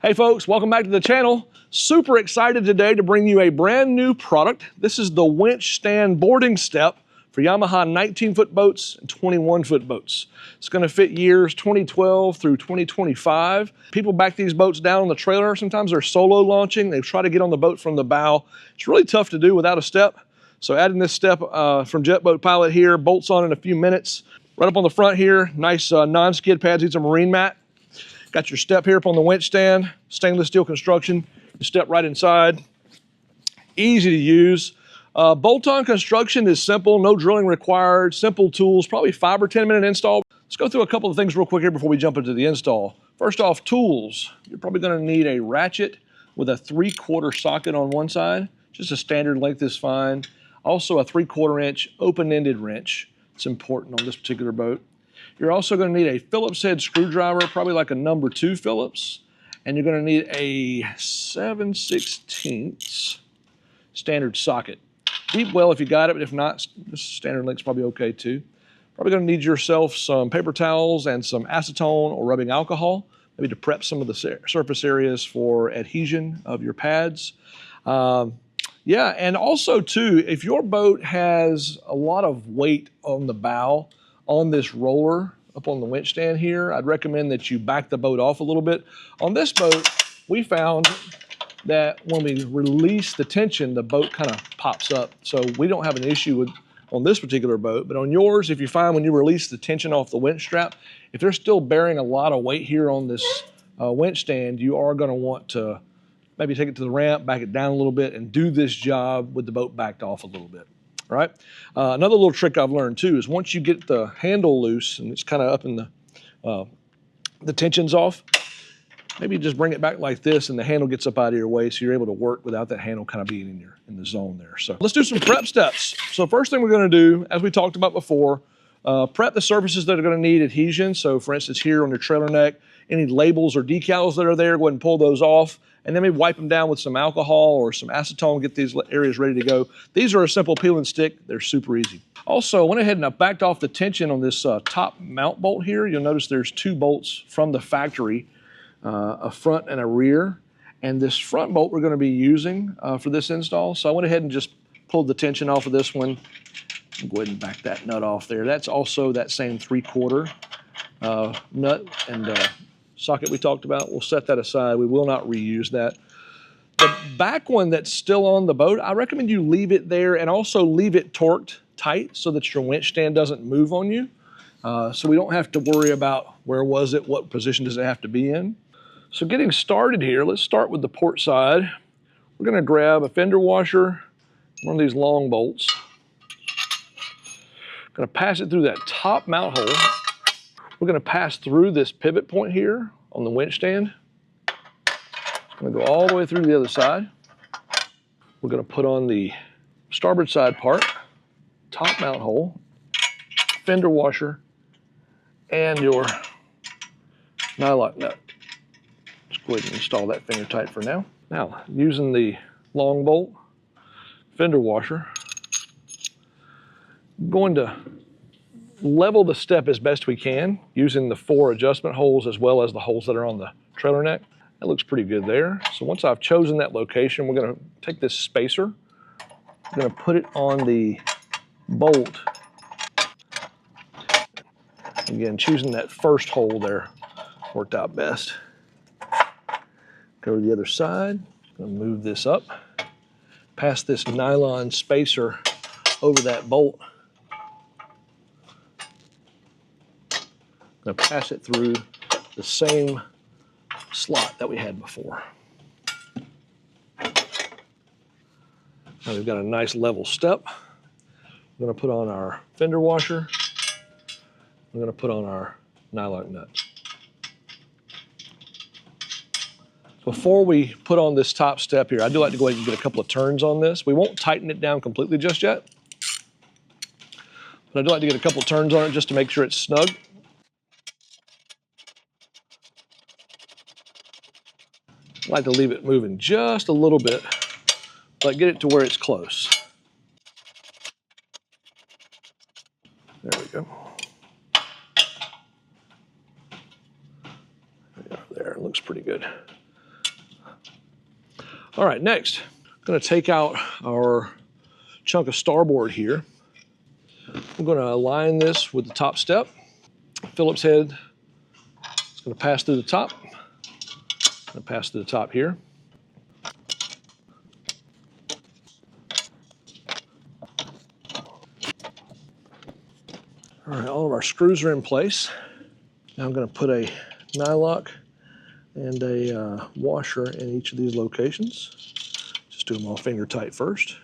Hey folks, welcome back to the channel. Super excited today to bring you a brand new product. This is the winch stand boarding step for Yamaha 19-foot boats and 21-foot boats. It's going to fit years 2012 through 2025. People back these boats down on the trailer. Sometimes they're solo launching. They try to get on the boat from the bow. It's really tough to do without a step. So adding this step from JetBoatPilot here, bolts on in a few minutes. Right up on the front here, nice non-skid pads. It's a marine mat. Got your step here up on the winch stand, stainless steel construction. You step right inside. Easy to use. Bolt-on construction is simple, no drilling required, simple tools, probably 5 or 10 minute install. Let's go through a couple of things real quick here before we jump into the install. First off, tools. You're probably gonna need a ratchet with a 3/4 socket on one side. Just a standard length is fine. Also a 3/4 inch open-ended wrench. It's important on this particular boat. You're also going to need a Phillips head screwdriver, probably like a number 2 Phillips. And you're going to need a 7/16 standard socket. Beep well if you got it, but if not, this standard length's probably okay too. Probably going to need yourself some paper towels and some acetone or rubbing alcohol, maybe to prep some of the surface areas for adhesion of your pads. Yeah, and also too, if your boat has a lot of weight on the bow, on this roller up on the winch stand here, I'd recommend that you back the boat off a little bit. On this boat, we found that when we release the tension, the boat kind of pops up. So we don't have an issue with on this particular boat, but on yours, if you find when you release the tension off the winch strap, if they're still bearing a lot of weight here on this winch stand, you are going to want to maybe take it to the ramp, back it down a little bit, and do this job with the boat backed off a little bit. All right. Another little trick I've learned too is once you get the handle loose and it's kind of up in the tension's off, maybe just bring it back like this and the handle gets up out of your way so you're able to work without that handle kind of being in the zone there. So let's do some prep steps. So first thing we're going to do, as we talked about before, prep the surfaces that are going to need adhesion. So for instance, here on your trailer neck, any labels or decals that are there, go ahead and pull those off. And then maybe wipe them down with some alcohol or some acetone, get these areas ready to go. These are a simple peel and stick. They're super easy. Also, I went ahead and I backed off the tension on this top mount bolt here. You'll notice there's 2 bolts from the factory, a front and a rear. And this front bolt we're going to be using for this install. So I went ahead and just pulled the tension off of this one. I'll go ahead and back that nut off there. That's also that same 3/4 nut and socket we talked about. We'll set that aside. We will not reuse that. The back one that's still on the boat, I recommend you leave it there and also leave it torqued tight so that your winch stand doesn't move on you. So we don't have to worry about where was it, what position does it have to be in. So getting started here, let's start with the port side. We're going to grab a fender washer, one of these long bolts. Going to pass it through that top mount hole. We're going to pass through this pivot point here on the winch stand. It's going to go all the way through the other side. We're going to put on the starboard side part, top mount hole, fender washer, and your nylock nut. Just go ahead and install that finger tight for now. Now, using the long bolt, fender washer, I'm going to level the step as best we can using the 4 adjustment holes as well as the holes that are on the trailer neck. That looks pretty good there. So once I've chosen that location, we're going to take this spacer, we're going to put it on the bolt. Again, choosing that first hole there worked out best. Go to the other side, going to move this up, pass this nylon spacer over that bolt. I'm going to pass it through the same slot that we had before. Now we've got a nice level step. We're going to put on our fender washer. We're going to put on our nylock nut. Before we put on this top step here, I do like to go ahead and get a couple of turns on this. We won't tighten it down completely just yet, but I do like to get a couple of turns on it just to make sure it's snug. I like to leave it moving just a little bit, but get it to where it's close. There we go. There, it looks pretty good. All right, next, I'm going to take out our chunk of starboard here. We're going to align this with the top step. Phillips head is going to pass through the top. Going to pass through the top here. All right, all of our screws are in place. Now I'm going to put a nylock and a washer in each of these locations. Just do them all finger tight first.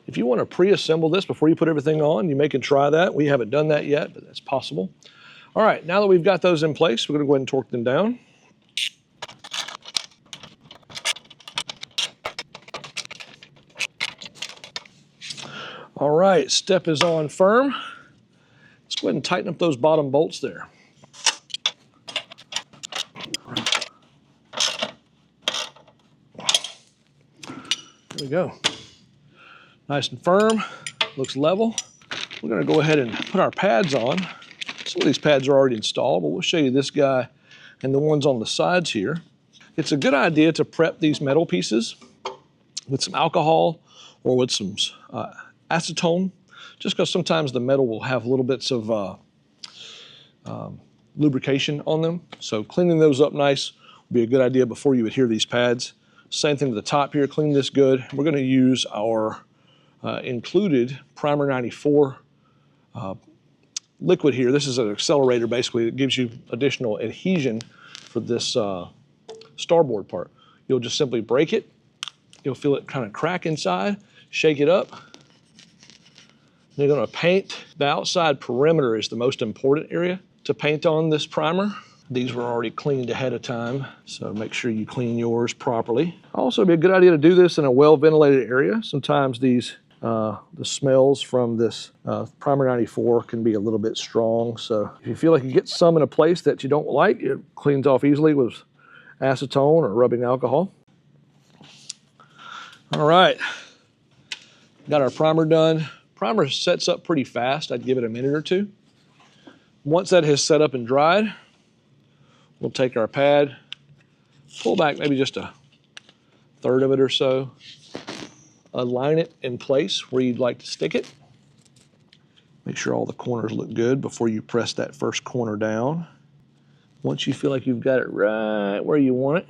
If you want to pre-assemble this before you put everything on, you may can try that. We haven't done that yet, but that's possible. All right, now that we've got those in place, we're going to go ahead and torque them down. All right, step is on firm. Let's go ahead and tighten up those bottom bolts there. There we go. Nice and firm, looks level. We're going to go ahead and put our pads on. Some of these pads are already installed, but we'll show you this guy and the ones on the sides here. It's a good idea to prep these metal pieces with some alcohol or with some acetone, just because sometimes the metal will have little bits of lubrication on them. So cleaning those up nice would be a good idea before you adhere these pads. Same thing to the top here, clean this good. We're going to use our included Primer 94 liquid here. This is an accelerator basically that gives you additional adhesion for this starboard part. You'll just simply break it. You'll feel it kind of crack inside, shake it up. You're going to paint. The outside perimeter is the most important area to paint on this primer. These were already cleaned ahead of time, so make sure you clean yours properly. Also, it'd be a good idea to do this in a well-ventilated area. Sometimes these the smells from this Primer 94 can be a little bit strong, so if you feel like you get some in a place that you don't like, it cleans off easily with acetone or rubbing alcohol. All right, got our primer done. Primer sets up pretty fast. I'd give it a minute or two. Once that has set up and dried, we'll take our pad, pull back maybe just a third of it or so, align it in place where you'd like to stick it. Make sure all the corners look good before you press that first corner down. Once you feel like you've got it right where you want it,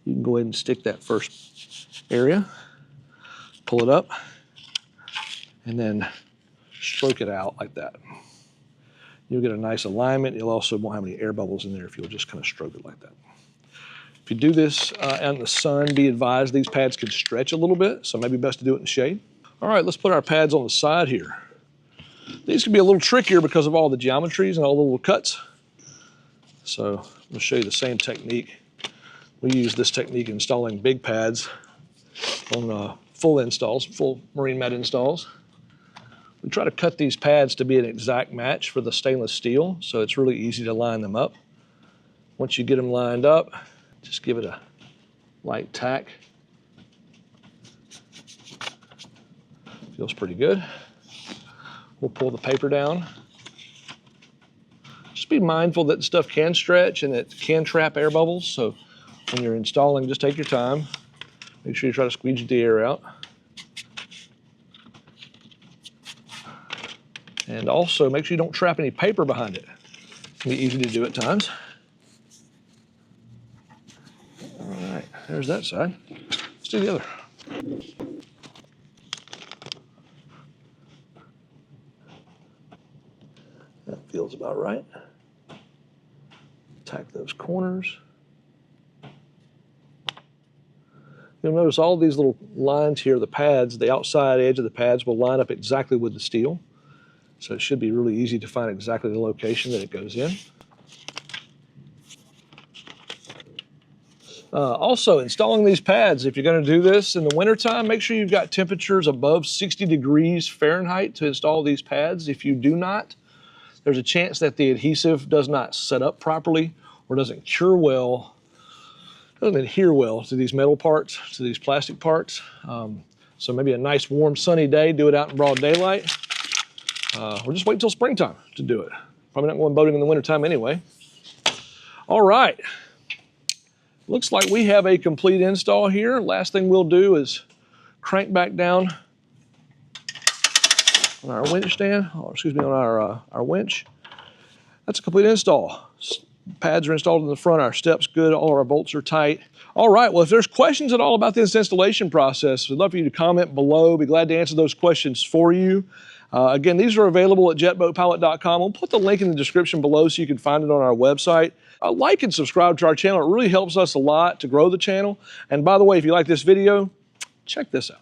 you can go ahead and stick that first area, pull it up, and then stroke it out like that. You'll get a nice alignment. You'll also won't have any air bubbles in there if you'll just kind of stroke it like that. If you do this out in the sun, be advised these pads can stretch a little bit, so maybe best to do it in the shade. All right, let's put our pads on the side here. These can be a little trickier because of all the geometries and all the little cuts. So I'll show you the same technique. We use this technique installing big pads on full installs, full marine mat installs. We try to cut these pads to be an exact match for the stainless steel, so it's really easy to line them up. Once you get them lined up, just give it a light tack. Feels pretty good. We'll pull the paper down. Just be mindful that the stuff can stretch and it can trap air bubbles, so when you're installing, just take your time. Make sure you try to squeeze the air out. And also make sure you don't trap any paper behind it. It can be easy to do at times. All right, there's that side. Let's do the other. That feels about right. Tack those corners. You'll notice all these little lines here, the pads, the outside edge of the pads will line up exactly with the steel. So it should be really easy to find exactly the location that it goes in. Also, installing these pads, if you're going to do this in the wintertime, make sure you've got temperatures above 60 degrees Fahrenheit to install these pads. If you do not, there's a chance that the adhesive does not set up properly or doesn't cure well, doesn't adhere well to these metal parts, to these plastic parts. So maybe a nice, warm, sunny day, do it out in broad daylight. Or just wait until springtime to do it. Probably not going boating in the wintertime anyway. All right. Looks like we have a complete install here. Last thing we'll do is crank back down on our winch stand, or excuse me, on our winch. That's a complete install. Pads are installed in the front, our steps good, all our bolts are tight. All right, well, if there's questions at all about this installation process, we'd love for you to comment below. Be glad to answer those questions for you. Again, these are available at JetBoatPilot.com. We'll put the link in the description below so you can find it on our website. Like and subscribe to our channel. It really helps us a lot to grow the channel. And by the way, if you like this video, check this out.